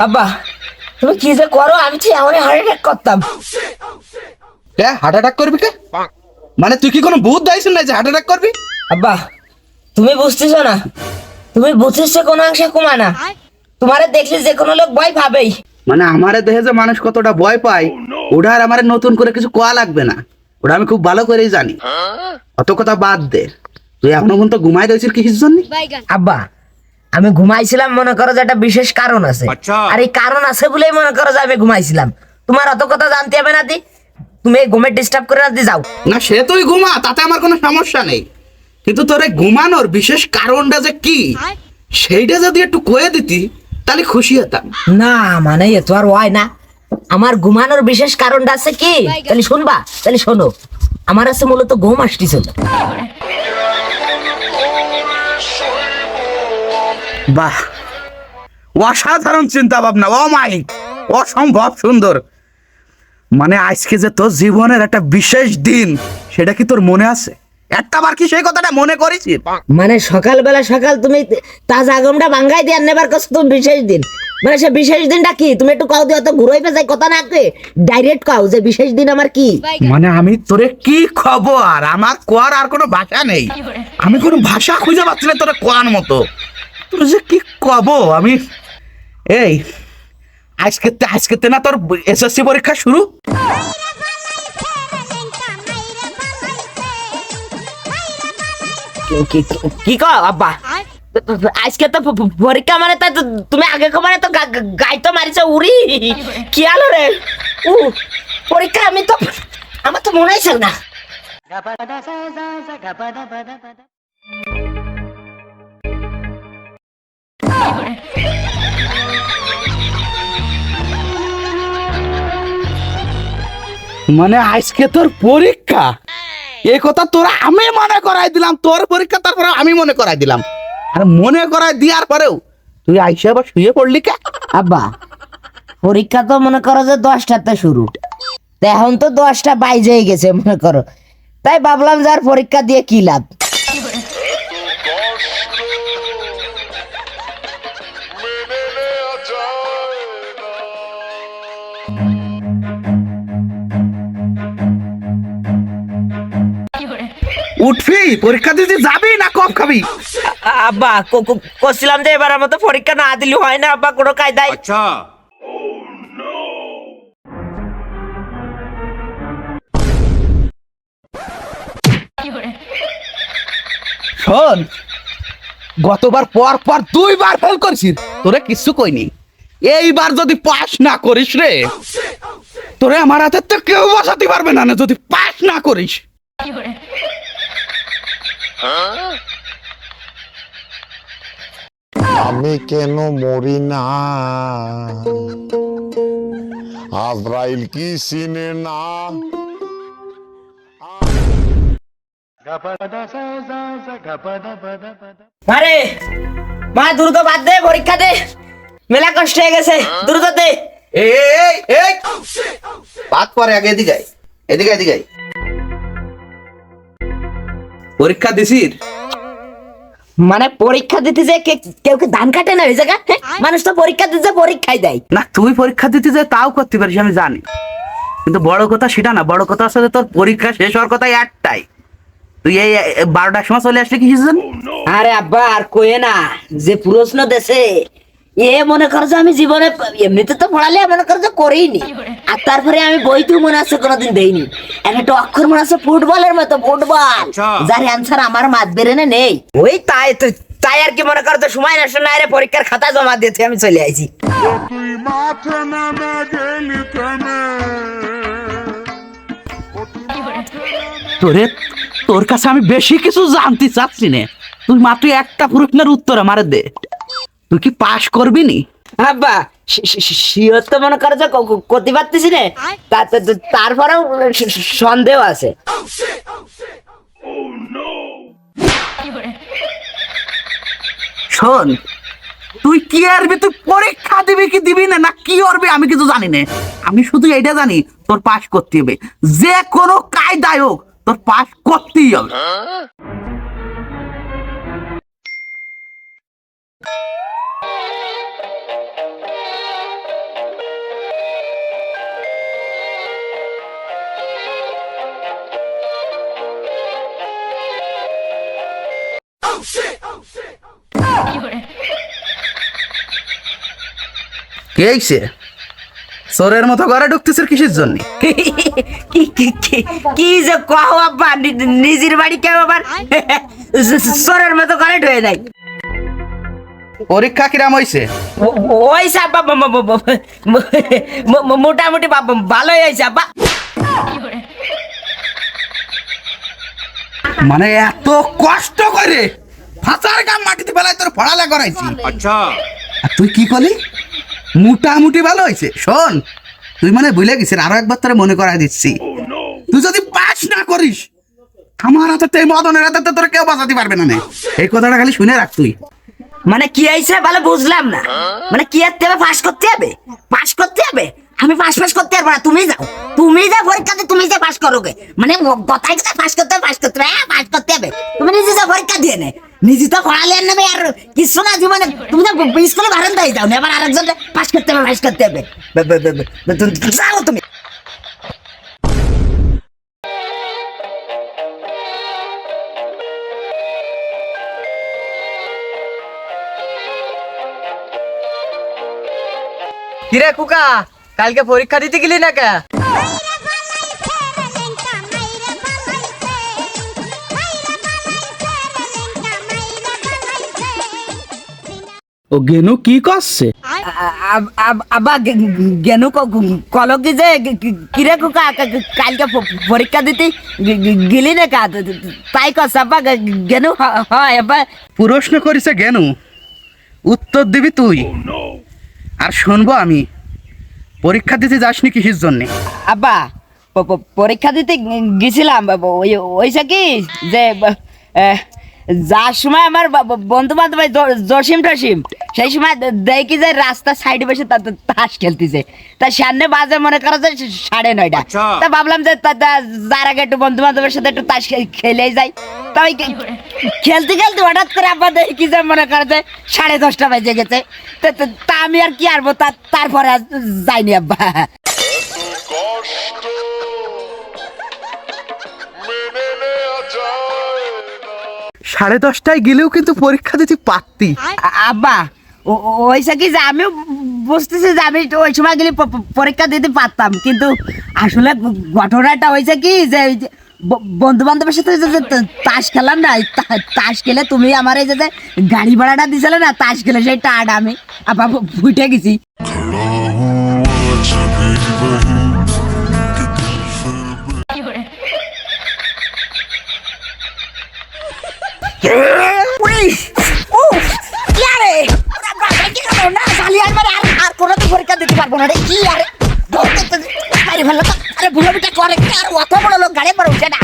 আব্বা তুমি কি যে করো, আমি তো এমন হার্ট অ্যাটাক করতাম। হার্ট অ্যাটাক করবি কে? মানে তুই কি কোনো ভূত দাইছ না যে হার্ট অ্যাটাক করবি? আব্বা তুমি বুঝতেছ না, তুমি বুঝছিস কোনো অংশে কমা না, তোমারে দেখলে যে কোনো লোক ভয় পাবেই। মানে আমারে দেখে যে মানুষ কতটা ভয় পায় ওটা আর আমার নতুন করে কিছু কোয়া লাগবে না, ওটা আমি খুব ভালো করেই জানি। অত কথা বাদ দে, তুই এখনো পর্যন্ত ঘুমাই রয়েছিস কিসের জন্য? আব্বা আমি ঘুমাইছিলাম, মনে করো যে একটা বিশেষ কারণ আছে, আর এই কারণ আছে বলেই মনে করো যে আমি ঘুমাইছিলাম। তোমার অত কথা জানতে হবে না, দি তুমি এই ঘুমে ডিস্টার্ব করে না, দি যাও না। সে তুই ঘুমা, তাতে আমার কোনো সমস্যা নেই, কিন্তু তোর এই ঘুমানোর বিশেষ কারণটা যে কি সেইটা যদি একটু কয়ে দিতি তাহলে খুশি হতাম। না মানে এ তো আর হয় না, আমার ঘুমানোর বিশেষ কারণটা আছে কি, তাহলে শুনবা, তাহলে শোনো। আমার আছে মূলত ঘুম আসতেছিল। বাহ, অসাধারণ চিন্তা ভাবনা, অমায়িক, অসম্ভব সুন্দর। মানে আজকে যে তোর জীবনের একটা বিশেষ দিন, সেটা কি তোর মনে আছে? একটা বার কি সেই কথাটা মনে করিস? মানে সকালবেলা সকাল তুমি তাজা গমটা ভাঙ্গাই দিয়ে নেবার কাছে তুমি বিশেষ দিন, মানে সে বিশেষ দিনটা কি তুমি একটু কাউ দিয়ে, অত ঘুরাই পেঁচাই কথা না কে ডাইরেক্ট কাউ যে বিশেষ দিন আমার কি। মানে আমি তোরে কি খবর, আমার কোয়ার আর কোনো ভাষা নেই, আমি কোনো ভাষা খুঁজে পাচ্ছি না তোরে কোয়ার মতো। তোর যে কি কব আমি। এই আজকে না তোর এসএসসি পরীক্ষা শুরু। কি কও আব্বা, আজকে তো পরীক্ষা, মানে তা তুমি আগে মানে তো গাই তো মারিছো উড়ি, কি আলো রে পরীক্ষা, আমি তো আমার তো মনে হয়েছিল না। মানে আজকে তোর পরীক্ষা, এই কথা তোরা আমি মনে করাই দিলাম, তোর পরীক্ষা তারপরে আমি মনে করাই দিলাম, আর মনে করাই দেওয়ার পরেও তুই আইসা আবার শুয়ে পড়লি কে? আব্বা পরীক্ষা তো মনে করো যে 10টাতে শুরু, এখন তো 10টা বাইজেই গেছে মনে করো, তাই ভাবলাম যার পরীক্ষা দিয়ে কি লাভ। উঠবি পরীক্ষা দিতে যাবি না কম খাবি? আব্বা করছিলাম যে এবার আমার তো পরীক্ষা না দিলে হয় না আব্বা, কোনো কায়দায়। আচ্ছা শোন, গতবার পর 2বার ফেল করছিস, তোরে কিছু কইনি, এইবার যদি পাস না করিস রে, তোরে আমার হাতে তো কেউ বসাতে পারবে না যদি পাস না করিস। আমি কেন মরি না, আজরাইল কি চিনে না। আরে মা দ্রুত বাদ দে, পরীক্ষা দে, মেলা কষ্ট হয়ে গেছে, দ্রুত দে। এই এই বাদ পরে, আগে এদিকে আয়, এদিকে এদিকে আয়। পরীক্ষা দিছিস? মানে পরীক্ষা দিতে যে কেউ কি ধান কাটে না ওই জায়গা, মানুষ তো পরীক্ষা দিতে পরীক্ষাই দেয় না, তুই পরীক্ষা দিতে যে তাও করতে পারিস আমি জানি, কিন্তু বড় কথা সেটা না, বড় কথা আসলে তোর পরীক্ষা শেষ হওয়ার কথা একটাই, তুই এই 12টার সময় চলে আসলে কি জানি। আরে আব্বা আর কয়ে না, যে প্রশ্ন দেশে এ মনে করো যে আমি জীবনে এমনিতে তো পড়ালে মনে করো যে করিনি, আর তারপরে আমি বইতেও মনে আছে কোনোদিন দেইনি, একটা অক্ষর মনে আছে ফুটবলের মতো, ফুটবল যার অ্যান্সার আমার মাত বেরেনে নেই, ওই তাই আর কি মনে করো তো সময় নষ্ট না রে, পরীক্ষার খাতা জমা দিয়েছে আমি চলে আইছি। তোর কাছে আমি বেশি কিছু জানতে চাচ্ছি না, তুই মাত্র একটা প্রশ্নের উত্তর আমারে দে, তুই কি পাস করবি নি? আব্বা শিওর তো মনে করো যে করতে পারতেছি না, তারপরেও সন্দেহ আছে। শোন, তুই কি আরবি, তুই পরীক্ষা দিবি কি দিবি না না কি করবি আমি কিছু জানি না। আমি শুধু এইটা জানি তোর পাস করতে হবে, যে কোনো কায়দায় হোক তোর পাস করতেই হবে। কে আইছে? চোরের মতো ঘরে ঢুকতেছিস কিসের জন্য? কি যে কও আব্বা, নিজের বাড়ি কেউ আবার সরের মতো করে ঢুয়ে নাই। পরীক্ষা কিরাম হইছে? ওই আব্বা মোটামুটি ভালোই হয়েছে আব্বা। মানে এত কষ্ট করে ফাঁসার গাম মাটিতে ফেলায় তোর পড়ালে করাইছি। আচ্ছা, আর তুই কি করলি? মোটামুটি ভালো হয়েছে। শোন, তুই মানে ভুলে গেছিস, আরো একবার তোরে মনে করাই দিচ্ছি, তুই যদি পাস না করিস আমার হাতে মদনের হাতে তোর কেউ বাঁচাতে পারবে না। এই কথাটা খালি শুনে রাখ তুই। মানে কি হয়েছে ভালো বুঝলাম না। মানে কি করতে হবে? পাস করতে হবে? পাস করতে হবে? আমি পাস করতে পারবো না, তুমি যাও, তুমি যা পরীক্ষাতে, তুমি যা পাস করোগে। মানে কথাই কথা পাস করতে হবে, পাস করতে হবে। তুমি নিজে যা পরীক্ষা দিয়ে নে, নিজে তো পড়ালে আর নেবে আর কিছু না জীবনে। তুমি তো স্কুলে বারান্দায় যাও না, আবার আরেকজন পাস করতে হবে, পাস করতে হবে। যাও তুমি। কিরে কুকা, কালকে পরীক্ষা দিতে গেলি না কে? ও গেনু কি করছে? আব্বা জ্ঞানু কল কি যে কিরে কুকা কালকে পরীক্ষা দিতে গেলি না কা, তাই কস আব্বা। জ্ঞানু হয় আব্বা। প্রশ্ন করিছে গেনু, উত্তর দিবি তুই, আর শুনবো আমি। পরীক্ষা দিতে যাসনি কিসের জন্য? আব্বা পরীক্ষা দিতে গেছিলাম, ওইসা কি যে যার সময় আমার বন্ধু বান্ধব জসিম টসিম, সেই সময় দেখি যে রাস্তার সাইডে বসে তাস খেলতেছে। তার সামনে বাজে মনে করো যে 9:30। তা ভাবলাম যে যার আগে একটু বন্ধু বান্ধবের সাথে একটু তাস খেলেই যাই। তা ওই খেলতে খেলতে হঠাৎ করে আব্বা দেখি যে মনে করো যে 10:30 বেজে গেছে। তা আমি আর কি আরবো, তারপরে আর যাইনি আব্বা। কষ্ট মেনে নেওয়া যায় না। 10:30টায় গেলেও কিন্তু পরীক্ষা দিতে পারতি। আব্বা ওইসা কি যে আমিও বুঝতেছি যে আমি ওই সময় গেলে পরীক্ষা দিতে পারতাম, কিন্তু আসলে ঘটনাটা হয়েছে কি যে বন্ধু বান্ধবের সাথে তাস খেলাম না, তাস খেলে তুমি আমার এই যে গাড়ি ভাড়াটা দিছিলে না, তাস খেলে সেই টাকা আমি আব্বা ভুটে গেছি। আর কোনো পরীক্ষা দিতে পারবো না রে, কি আরে ভুলো করে আর অত বড় লোক গাড়ি পরে উঠে না।